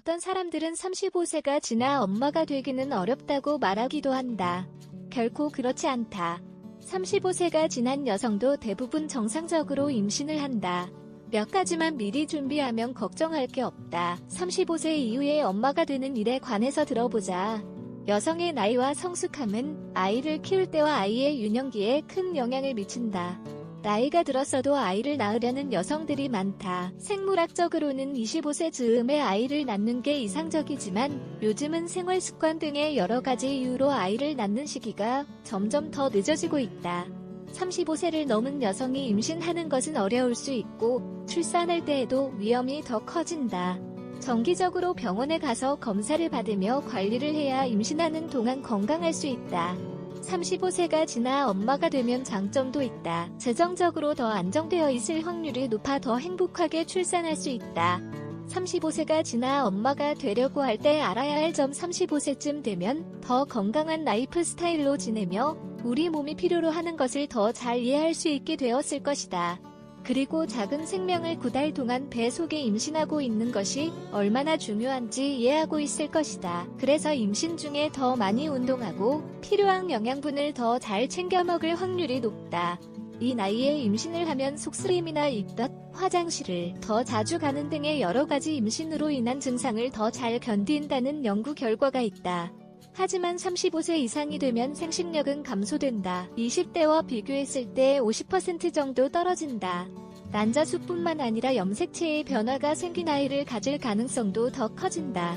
어떤 사람들은 35세가 지나 엄마가 되기는 어렵다고 말하기도 한다. 결코 그렇지 않다. 35세가 지난 여성도 대부분 정상적으로 임신을 한다. 몇 가지만 미리 준비하면 걱정할 게 없다. 35세 이후에 엄마가 되는 일에 관해서 들어보자. 여성의 나이와 성숙함은 아이를 키울 때와 아이의 유년기에 큰 영향을 미친다. 나이가 들었어도 아이를 낳으려는 여성들이 많다. 생물학적으로는 25세 즈음에 아이를 낳는 게 이상적이지만 요즘은 생활 습관 등의 여러 가지 이유로 아이를 낳는 시기가 점점 더 늦어지고 있다. 35세를 넘은 여성이 임신하는 것은 어려울 수 있고 출산할 때에도 위험이 더 커진다. 정기적으로 병원에 가서 검사를 받으며 관리를 해야 임신하는 동안 건강할 수 있다. 35세가 지나 엄마가 되면 장점도 있다. 재정적으로 더 안정되어 있을 확률이 높아 더 행복하게 출산할 수 있다. 35세가 지나 엄마가 되려고 할 때 알아야 할 점. 35세쯤 되면 더 건강한 라이프 스타일로 지내며 우리 몸이 필요로 하는 것을 더 잘 이해할 수 있게 되었을 것이다. 그리고 작은 생명을 9달 동안 배 속에 임신하고 있는 것이 얼마나 중요한지 이해하고 있을 것이다. 그래서 임신 중에 더 많이 운동하고 필요한 영양분을 더 잘 챙겨 먹을 확률이 높다. 이 나이에 임신을 하면 속쓰림이나 입덧, 화장실을 더 자주 가는 등의 여러 가지 임신으로 인한 증상을 더 잘 견딘다는 연구 결과가 있다. 하지만 35세 이상이 되면 생식력은 감소된다. 20대와 비교했을 때 50% 정도 떨어진다. 난자수뿐만 아니라 염색체의 변화가 생긴 아이를 가질 가능성도 더 커진다.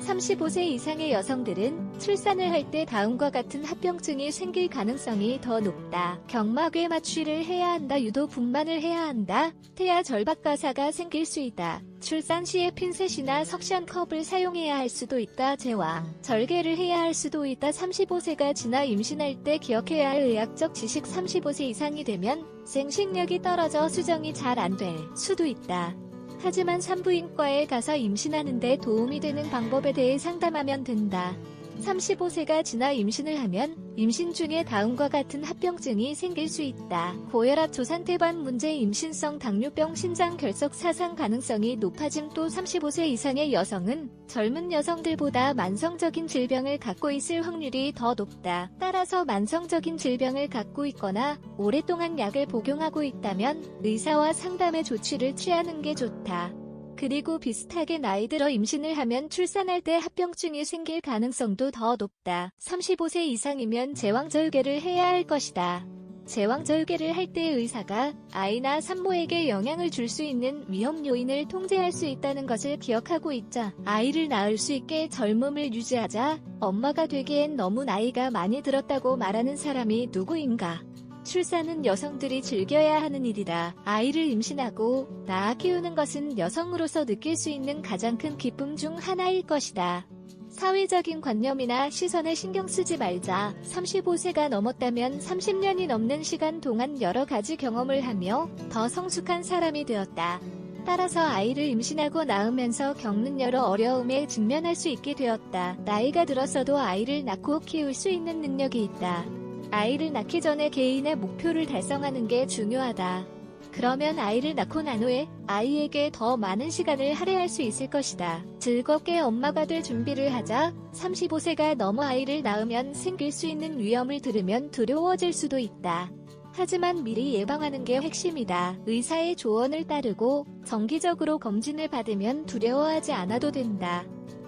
35세 이상의 여성들은 출산을 할 때 다음과 같은 합병증이 생길 가능성이 더 높다. 경막외 마취를 해야 한다. 유도 분만을 해야 한다. 태아 절박가사가 생길 수 있다. 출산 시에 핀셋이나 석션컵을 사용해야 할 수도 있다. 제왕, 절개를 해야 할 수도 있다. 35세가 지나 임신할 때 기억해야 할 의학적 지식. 35세 이상이 되면 생식력이 떨어져 수정이 잘 안 될 수도 있다. 하지만 산부인과에 가서 임신하는 데 도움이 되는 방법에 대해 상담하면 된다. 35세가 지나 임신을 하면 임신 중에 다음과 같은 합병증이 생길 수 있다. 고혈압, 조산태반 문제, 임신성 당뇨병, 신장결석, 사상 가능성이 높아짐. 또 35세 이상의 여성은 젊은 여성들보다 만성적인 질병을 갖고 있을 확률이 더 높다. 따라서 만성적인 질병을 갖고 있거나 오랫동안 약을 복용하고 있다면 의사와 상담의 조치를 취하는 게 좋다. 그리고 비슷하게 나이 들어 임신을 하면 출산할 때 합병증이 생길 가능성도 더 높다. 35세 이상이면 제왕절개를 해야 할 것이다. 제왕절개를 할 때 의사가 아이나 산모에게 영향을 줄 수 있는 위험 요인을 통제할 수 있다는 것을 기억하고 있자. 아이를 낳을 수 있게 젊음을 유지하자. 엄마가 되기엔 너무 나이가 많이 들었다고 말하는 사람이 누구인가? 출산은 여성들이 즐겨야 하는 일이다. 아이를 임신하고 낳아 키우는 것은 여성으로서 느낄 수 있는 가장 큰 기쁨 중 하나일 것이다. 사회적인 관념이나 시선에 신경 쓰지 말자. 35세가 넘었다면 30년이 넘는 시간 동안 여러 가지 경험을 하며 더 성숙한 사람이 되었다. 따라서 아이를 임신하고 낳으면서 겪는 여러 어려움에 직면할 수 있게 되었다. 나이가 들었어도 아이를 낳고 키울 수 있는 능력이 있다. 아이를 낳기 전에 개인의 목표를 달성하는 게 중요하다. 그러면 아이를 낳고 난 후에 아이에게 더 많은 시간을 할애할 수 있을 것이다. 즐겁게 엄마가 될 준비를 하자. 35세가 넘어 아이를 낳으면 생길 수 있는 위험을 들으면 두려워질 수도 있다. 하지만 미리 예방하는 게 핵심이다. 의사의 조언을 따르고 정기적으로 검진을 받으면 두려워하지 않아도 된다.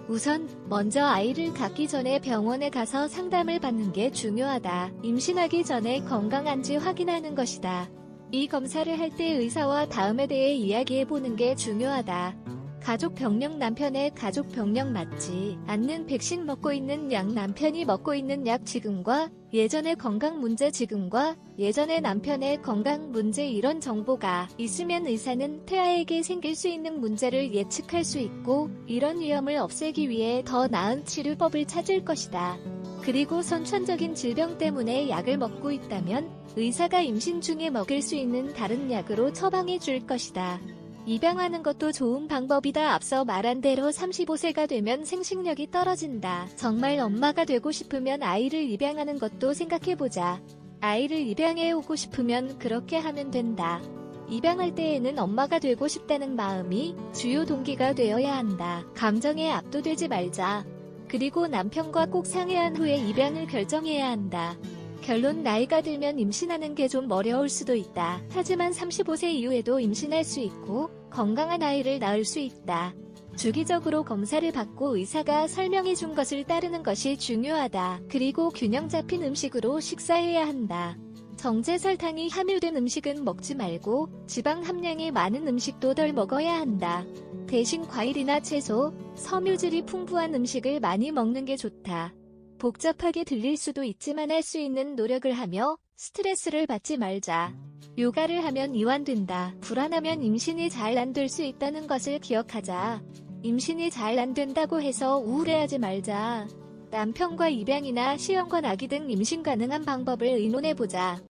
우선 먼저 아이를 갖기 전에 병원에 가서 상담을 받는 게 중요하다. 임신하기 전에 건강한지 확인하는 것이다. 이 검사를 할 때 의사와 다음에 대해 이야기해보는 게 중요하다. 가족병력, 남편의 가족병력 맞지 않는 백신 먹고 있는 약, 남편이 먹고 있는 약 지금과 예전의 건강 문제, 지금과 예전의 남편의 건강 문제, 이런 정보가 있으면 의사는 태아에게 생길 수 있는 문제를 예측할 수 있고 이런 위험을 없애기 위해 더 나은 치료법을 찾을 것이다. 그리고 선천적인 질병 때문에 약을 먹고 있다면 의사가 임신 중에 먹일 수 있는 다른 약으로 처방해 줄 것이다. 입양하는 것도 좋은 방법이다. 앞서 말한 대로 35세가 되면 생식력이 떨어진다. 정말 엄마가 되고 싶으면 아이를 입양하는 것도 생각해보자. 아이를 입양해 오고 싶으면 그렇게 하면 된다. 입양할 때에는 엄마가 되고 싶다는 마음이 주요 동기가 되어야 한다. 감정에 압도되지 말자. 그리고 남편과 꼭 상의한 후에 입양을 결정해야 한다. 결론 나이가 들면 임신하는 게 좀 어려울 수도 있다. 하지만 35세 이후에도 임신할 수 있고 건강한 아이를 낳을 수 있다. 주기적으로 검사를 받고 의사가 설명해 준 것을 따르는 것이 중요하다. 그리고 균형 잡힌 음식으로 식사해야 한다. 정제 설탕이 함유된 음식은 먹지 말고 지방 함량이 많은 음식도 덜 먹어야 한다. 대신 과일이나 채소, 섬유질이 풍부한 음식을 많이 먹는 게 좋다. 복잡하게 들릴 수도 있지만 할 수 있는 노력을 하며 스트레스를 받지 말자. 요가를 하면 이완된다. 불안하면 임신이 잘 안 될 수 있다는 것을 기억하자. 임신이 잘 안 된다고 해서 우울해하지 말자. 남편과 입양이나 시험관 아기 등 임신 가능한 방법을 의논해보자.